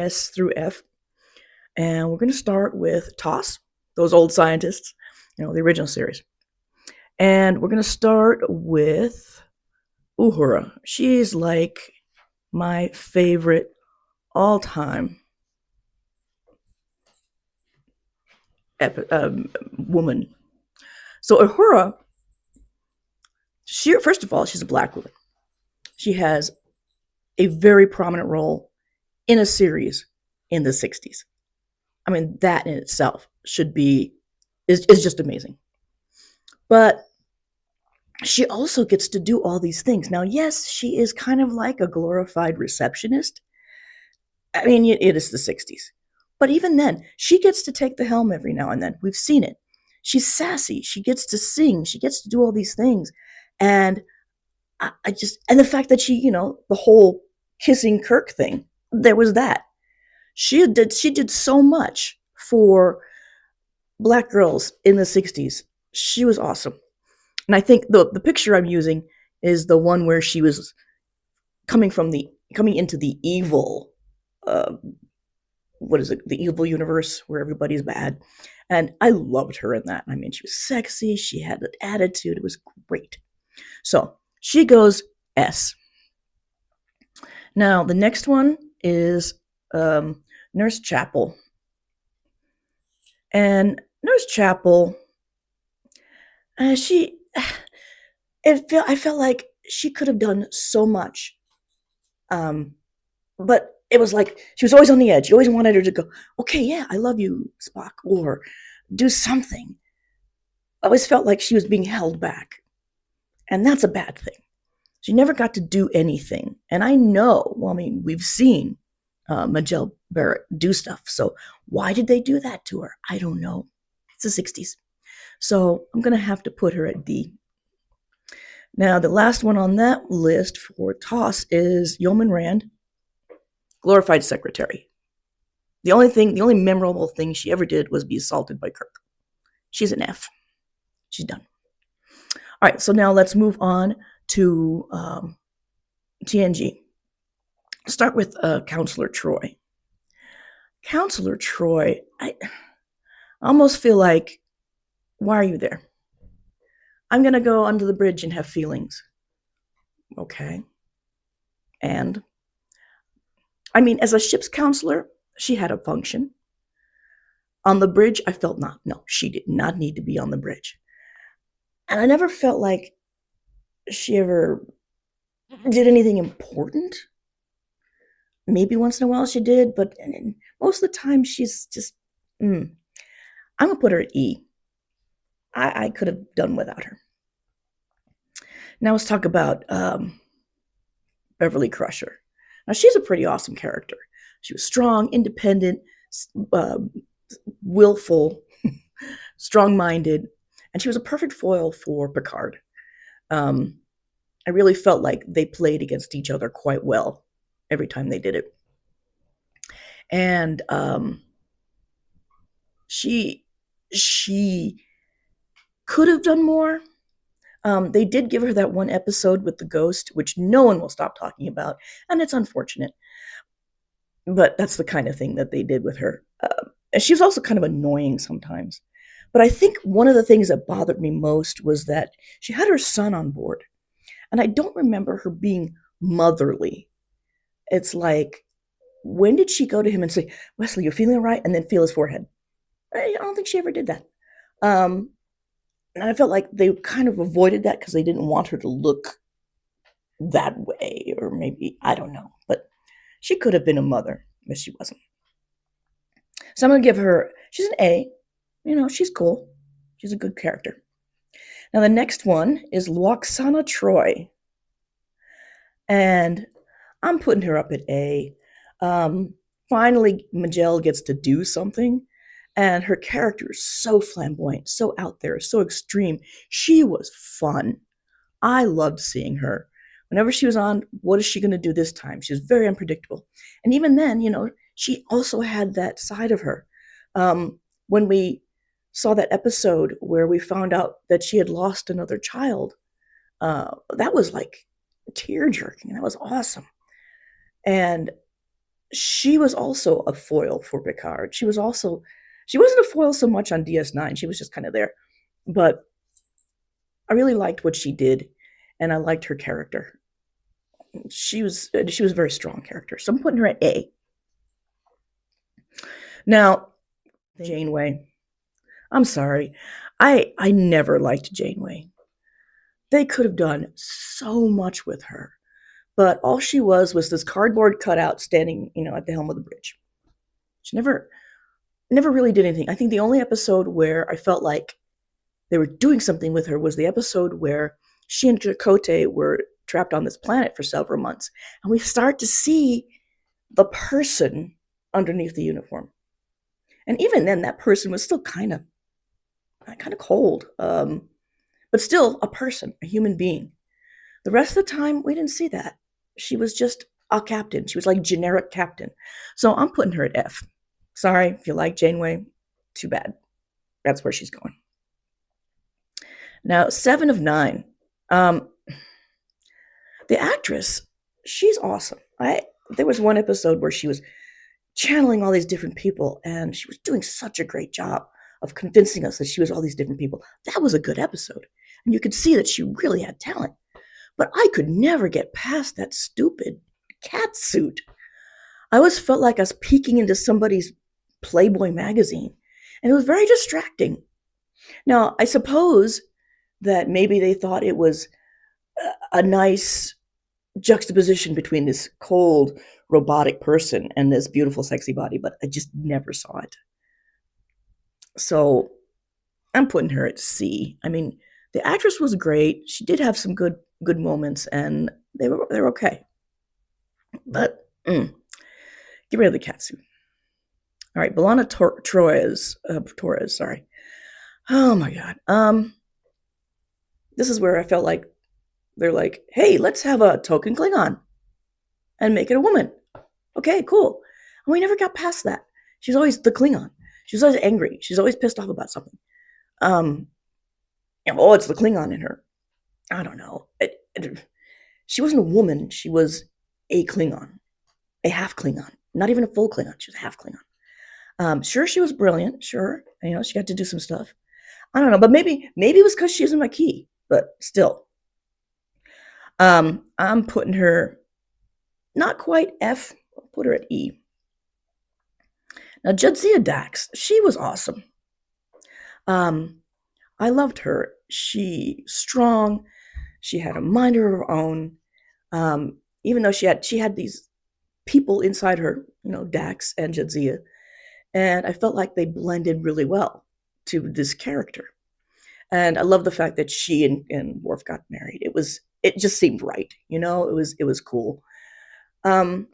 S through F. And we're going to start with TOS, those old scientists, the original series. And we're going to start with Uhura. She's like my favorite all-time woman. So Uhura, first of all, she's a black woman. She has a very prominent role in a series in the 60s. I mean, that in itself is just amazing. But she also gets to do all these things. Now, yes, she is kind of like a glorified receptionist. I mean, it is the 60s. But even then, she gets to take the helm every now and then. We've seen it. She's sassy. She gets to sing. She gets to do all these things. And and the fact that she, the whole kissing Kirk thing, there was that. She did so much for black girls in the 60s. She was awesome. And I think the picture I'm using is the one where she was coming into the evil, what is it? The evil universe where everybody's bad. And I loved her in that. I mean, she was sexy. She had an attitude. It was great. So she goes S. Now, the next one is Nurse Chapel. And Nurse Chapel, I felt like she could have done so much. But it was like she was always on the edge. You always wanted her to go, okay, yeah, I love you, Spock, or do something. I always felt like she was being held back. And that's a bad thing. She never got to do anything. And I know, we've seen Majel Barrett do stuff. So why did they do that to her? I don't know. It's the 60s. So I'm going to have to put her at D. Now, the last one on that list for TOS is Yeoman Rand, glorified secretary. The only memorable thing she ever did was be assaulted by Kirk. She's an F. She's done. All right, so now let's move on to TNG. Start with Counselor Troi. Counselor Troi, I almost feel like, why are you there? I'm going to go under the bridge and have feelings. Okay. And, as a ship's counselor, she had a function. On the bridge, I felt not. No, she did not need to be on the bridge. And I never felt like she ever did anything important. Maybe once in a while she did, but most of the time she's just, I'm going to put her at E. I could have done without her. Now let's talk about Beverly Crusher. Now she's a pretty awesome character. She was strong, independent, willful, strong-minded, and she was a perfect foil for Picard. I really felt like they played against each other quite well every time they did it. And she could have done more. They did give her that one episode with the ghost, which no one will stop talking about, and it's unfortunate. But that's the kind of thing that they did with her. She was also kind of annoying sometimes. But I think one of the things that bothered me most was that she had her son on board. And I don't remember her being motherly. It's like, when did she go to him and say, Wesley, you're feeling all right? And then feel his forehead? I don't think she ever did that. And I felt like they kind of avoided that because they didn't want her to look that way. Or maybe, I don't know. But she could have been a mother, but she wasn't. So I'm going to give her, she's an A. She's cool. She's a good character. Now, the next one is Lwaxana Troi. And I'm putting her up at A. Finally, Majel gets to do something. And her character is so flamboyant, so out there, so extreme. She was fun. I loved seeing her. Whenever she was on, what is she going to do this time? She was very unpredictable. And even then, she also had that side of her. When we saw that episode where we found out that she had lost another child, that was like tear-jerking. That was awesome. And she was also a foil for Picard. She wasn't a foil so much on DS9. She was just kind of there. But I really liked what she did, and I liked her character. She was a very strong character. So I'm putting her at A. Now, Janeway. I'm sorry. I never liked Janeway. They could have done so much with her. But all she was this cardboard cutout standing, at the helm of the bridge. She never really did anything. I think the only episode where I felt like they were doing something with her was the episode where she and Chakotay were trapped on this planet for several months. And we start to see the person underneath the uniform. And even then, that person was still kind of cold, but still a person, a human being. The rest of the time, we didn't see that. She was just a captain. She was like generic captain. So I'm putting her at F. Sorry, if you like Janeway, too bad. That's where she's going. Now, 7 of 9. The actress, she's awesome. There was one episode where she was channeling all these different people, and she was doing such a great job of convincing us that she was all these different people. That was a good episode. And you could see that she really had talent. But I could never get past that stupid cat suit. I always felt like I was peeking into somebody's Playboy magazine. And it was very distracting. Now, I suppose that maybe they thought it was a nice juxtaposition between this cold, robotic person and this beautiful, sexy body, but I just never saw it. So I'm putting her at C. I mean, the actress was great. She did have some good moments, and they're okay. But get rid of the catsuit. All right, B'Elanna Torres. Sorry. Oh my God. This is where I felt like they're like, hey, let's have a token Klingon and make it a woman. Okay, cool. And we never got past that. She's always the Klingon. She's always angry. She's always pissed off about something. It's the Klingon in her. I don't know. She wasn't a woman. She was a Klingon, a half Klingon, not even a full Klingon. She was a half Klingon. Sure, she was brilliant. Sure, she got to do some stuff. I don't know, but maybe it was because she was in Maquis. But still, I'm putting her not quite F. I'll put her at E. Now, Jadzia Dax, she was awesome. I loved her. She strong. She had a mind of her own. Even though she had these people inside her, Dax and Jadzia, and I felt like they blended really well to this character. And I love the fact that she and Worf got married. It just seemed right, It was cool. Other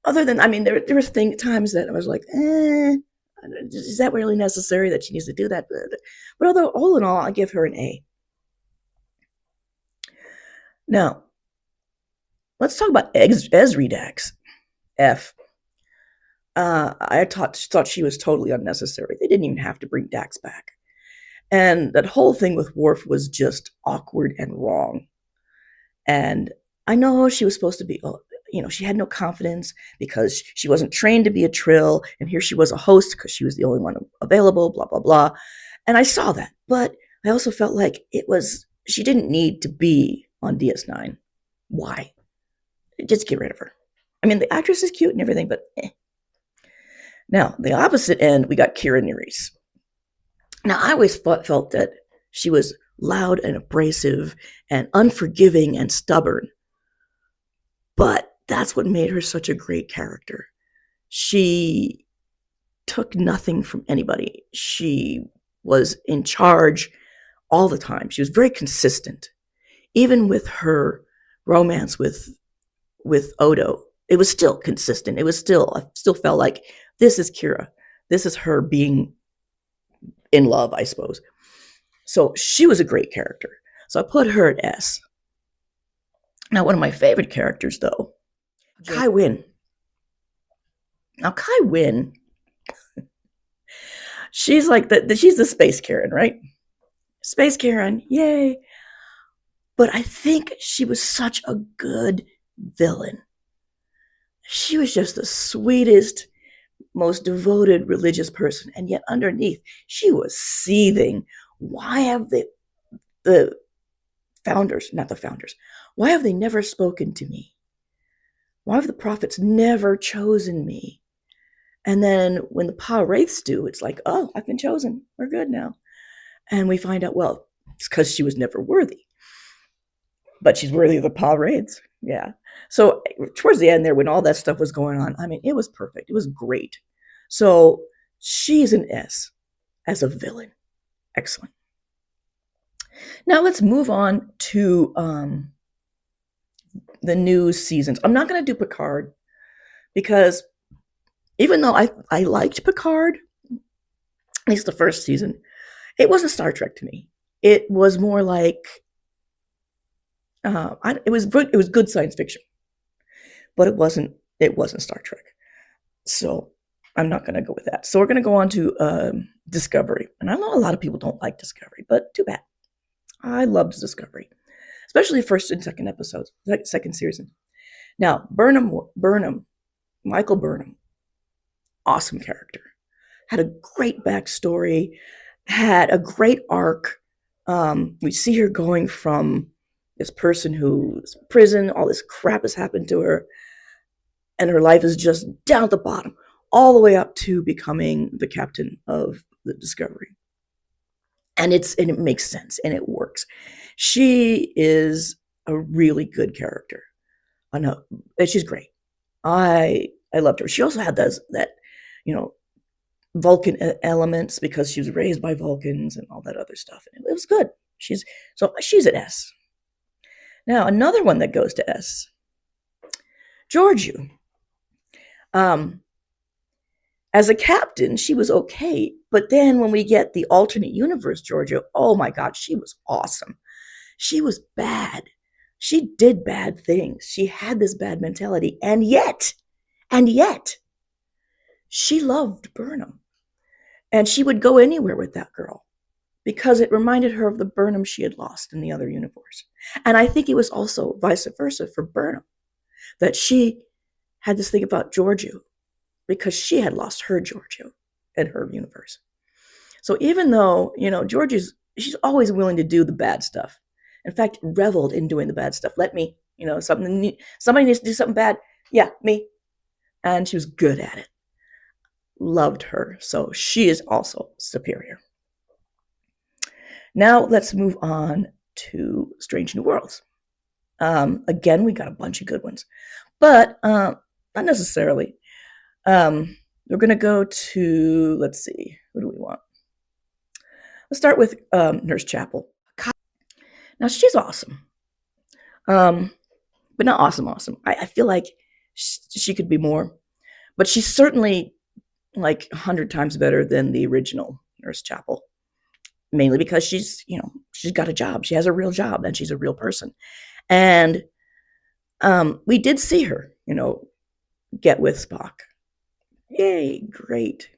than, there were times that I was like, is that really necessary that she needs to do that? But although, all in all, I give her an A. Now, let's talk about Ezri Dax. F. I thought she was totally unnecessary. They didn't even have to bring Dax back. And that whole thing with Worf was just awkward and wrong. And I know she was supposed to be, she had no confidence because she wasn't trained to be a Trill. And here she was a host because she was the only one available, blah, blah, blah. And I saw that. But I also felt like she didn't need to be on DS9. Why? Just get rid of her. The actress is cute and everything, but eh. Now, the opposite end, we got Kira Nerys. Now, I always felt that she was loud and abrasive and unforgiving and stubborn. But that's what made her such a great character. She took nothing from anybody. She was in charge all the time. She was very consistent. Even with her romance with Odo, it was still consistent. I still felt like this is Kira. This is her being in love, I suppose. So she was a great character. So I put her at S. Now, one of my favorite characters, though, Kai Wynn. Now, Kai Wynn, she's like she's the Space Karen, right? Space Karen, yay. But I think she was such a good villain. She was just the sweetest, most devoted religious person, and yet underneath, she was seething. Why have the founders, not the founders, why have they never spoken to me? Why have the prophets never chosen me? And then when the Pa-wraiths do, it's like, oh, I've been chosen. We're good now. And we find out, well, it's because she was never worthy. But she's worthy of the Pa-wraiths. Yeah. So towards the end there, when all that stuff was going on, I mean, it was perfect. It was great. So she's an S as a villain. Excellent. Now let's move on to the new seasons. I'm not going to do Picard because even though I liked Picard, at least the first season, it wasn't Star Trek to me. It was more like it was good science fiction, but it wasn't Star Trek. So I'm not going to go with that. So we're going to go on to Discovery, and I know a lot of people don't like Discovery, but too bad. I loved Discovery, especially first and second episodes, second season. Now Michael Burnham, awesome character, had a great backstory, had a great arc. We see her going from this person who's in prison, all this crap has happened to her, and her life is just down at the bottom, all the way up to becoming the captain of the Discovery. And it makes sense and it works. She is a really good character. I know, and she's great. I loved her. She also had that Vulcan elements because she was raised by Vulcans and all that other stuff. And it was good. She's an S. Now another one that goes to S, Georgiou. As a captain, she was okay. But then when we get the alternate universe Georgiou, oh my God, she was awesome. She was bad. She did bad things. She had this bad mentality. And yet, she loved Burnham. And she would go anywhere with that girl because it reminded her of the Burnham she had lost in the other universe. And I think it was also vice versa for Burnham, that she had this thing about Georgiou because she had lost her Georgiou in her universe. So even though, she's always willing to do the bad stuff. In fact, reveled in doing the bad stuff. Let me, somebody needs to do something bad. Yeah, me. And she was good at it. Loved her. So she is also superior. Now let's move on to Strange New Worlds. Again, we got a bunch of good ones, but not necessarily. We're going to go to, let's see, what do we want? Let's start with Nurse Chapel. Now, she's awesome, but not awesome. I feel like she could be more, but she's certainly like 100 times better than the original Nurse Chapel, mainly because she's got a job. She has a real job, and she's a real person. And we did see her, get with Spock. Yay, great.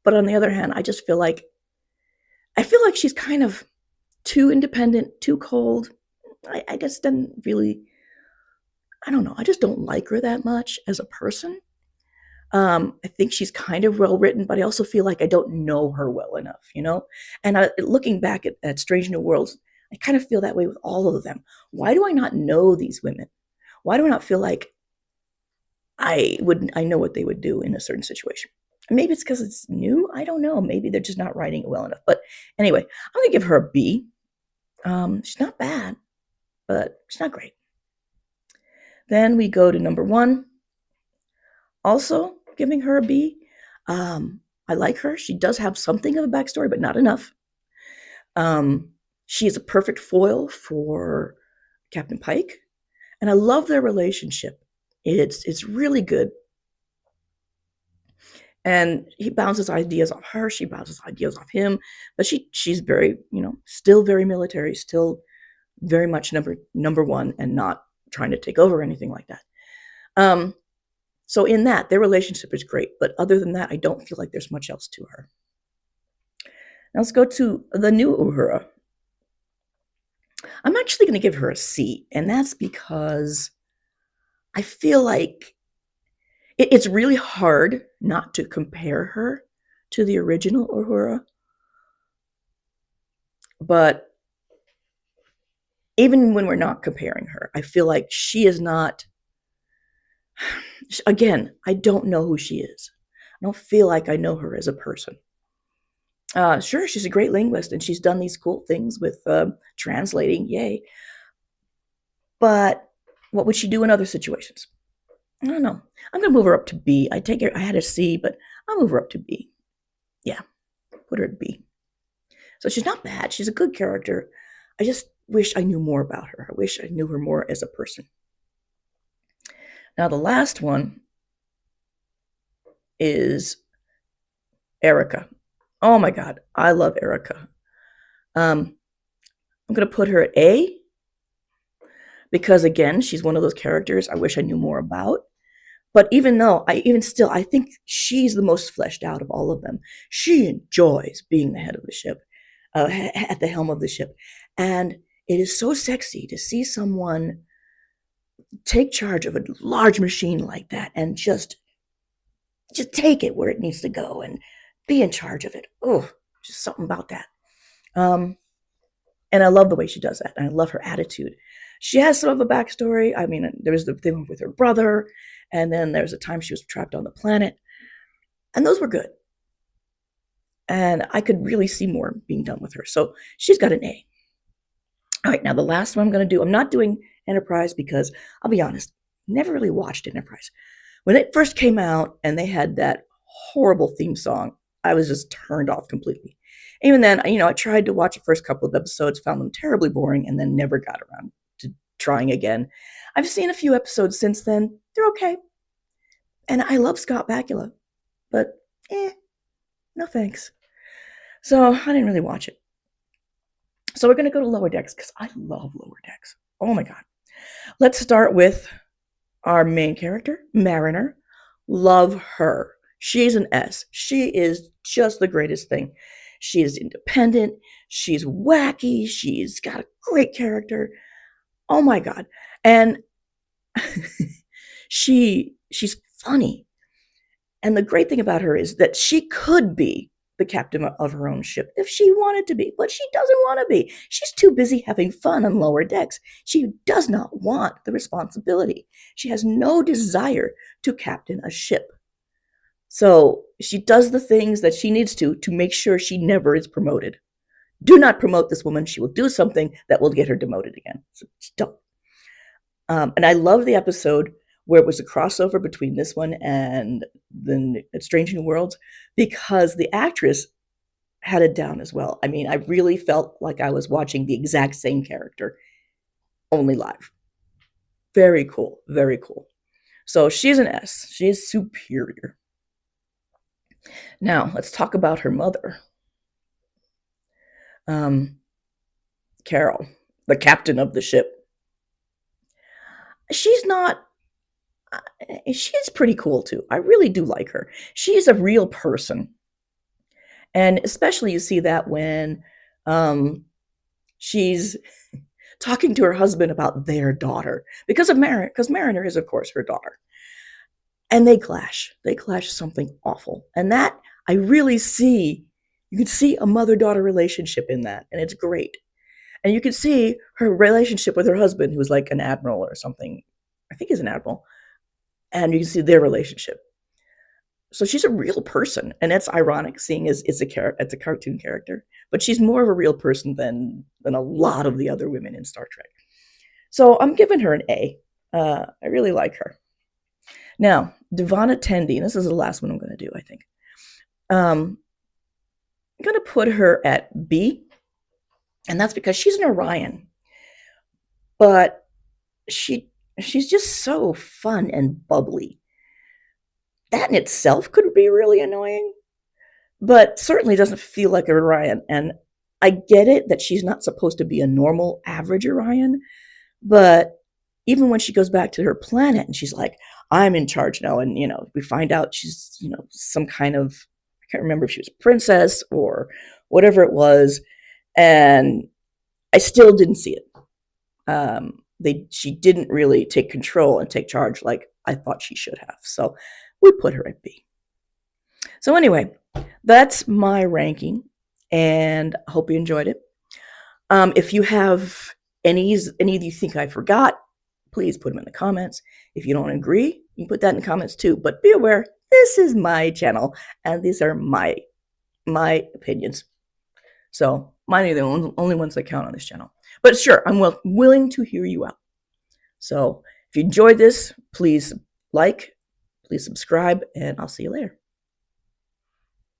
But on the other hand, I feel like she's kind of too independent, too cold. I just didn't really, I don't know. I just don't like her that much as a person. I think she's kind of well written, but I also feel like I don't know her well enough, And looking back at Strange New Worlds, I kind of feel that way with all of them. Why do I not know these women? Why do I not feel like I know what they would do in a certain situation? Maybe it's because it's new. I don't know. Maybe they're just not writing it well enough. But anyway, I'm going to give her a B. She's not bad, but she's not great. Then we go to number 1. Also giving her a B. I like her. She does have something of a backstory, but not enough. She is a perfect foil for Captain Pike. And I love their relationship. It's really good. And he bounces ideas off her. She bounces ideas off him. But she's very, still very military, still very much number 1 and not trying to take over or anything like that. So in that, their relationship is great. But other than that, I don't feel like there's much else to her. Now let's go to the new Uhura. I'm actually going to give her a C. And that's because I feel like It's really hard not to compare her to the original Uhura, but even when we're not comparing her, I feel like she is not. Again, I don't know who she is. I don't feel like I know her as a person. Sure, she's a great linguist and she's done these cool things with translating, yay. But what would she do in other situations? I don't know. I'm gonna move her up to B. I had a C, but I'll move her up to B. Yeah, put her at B. So she's not bad. She's a good character. I just wish I knew more about her. I wish I knew her more as a person. Now the last one is Erica. Oh my God, I love Erica. I'm gonna put her at A because again, she's one of those characters I wish I knew more about. But I think she's the most fleshed out of all of them. She enjoys being the head of the ship, at the helm of the ship. And it is so sexy to see someone take charge of a large machine like that and just take it where it needs to go and be in charge of it. Oh, just something about that. And I love the way she does that. And I love her attitude. She has some of a backstory. I mean, there was the thing with her brother, and then there's a time she was trapped on the planet. And those were good. And I could really see more being done with her. So she's got an A. All right, now the last one I'm going to do, I'm not doing Enterprise because I'll be honest, never really watched Enterprise. When it first came out and they had that horrible theme song, I was just turned off completely. Even then, I tried to watch the first couple of episodes, found them terribly boring, and then never got around to trying again. I've seen a few episodes since then. They're okay. And I love Scott Bakula, but no thanks. So I didn't really watch it. So we're going to go to Lower Decks because I love Lower Decks. Oh my God. Let's start with our main character, Mariner. Love her. She's an S. She is just the greatest thing. She is independent. She's wacky. She's got a great character. Oh my God. And she's funny. And the great thing about her is that she could be the captain of her own ship if she wanted to be, but she doesn't want to be. She's too busy having fun on Lower Decks. She does not want the responsibility. She has no desire to captain a ship. So she does the things that she needs to make sure she never is promoted. Do not promote this woman. She will do something that will get her demoted again. So don't. And I love the episode where it was a crossover between this one and the Strange New Worlds because the actress had it down as well. I mean, I really felt like I was watching the exact same character, only live. Very cool. Very cool. So she's an S. She is superior. Now, let's talk about her mother. Carol, the captain of the ship. She's pretty cool too. I really do like her. She's a real person. And especially you see that when she's talking to her husband about their daughter because Mariner is, of course, her daughter. And they clash. They clash something awful. And that I really see, you can see a mother-daughter relationship in that. And it's great. And you can see her relationship with her husband, who's like an admiral or something. I think he's an admiral. And you can see their relationship. So she's a real person. And it's ironic seeing as it's a cartoon character. But she's more of a real person than a lot of the other women in Star Trek. So I'm giving her an A. I really like her. Now, Devana Tendi, this is the last one I'm going to do, I think. I'm going to put her at B, and that's because she's an Orion. But she's just so fun and bubbly. That in itself could be really annoying, but certainly doesn't feel like an Orion. And I get it that she's not supposed to be a normal, average Orion, but even when she goes back to her planet and she's like, I'm in charge now. And, we find out she's, some kind of, I can't remember if she was a princess or whatever it was. And I still didn't see it. She didn't really take control and take charge like I thought she should have. So we put her at B. So anyway, that's my ranking, and I hope you enjoyed it. If you have any that you think I forgot, please put them in the comments. If you don't agree, you can put that in the comments too. But be aware, this is my channel, and these are my opinions. So mine are the only ones that count on this channel. But sure, I'm willing to hear you out. So if you enjoyed this, please like, please subscribe, and I'll see you later.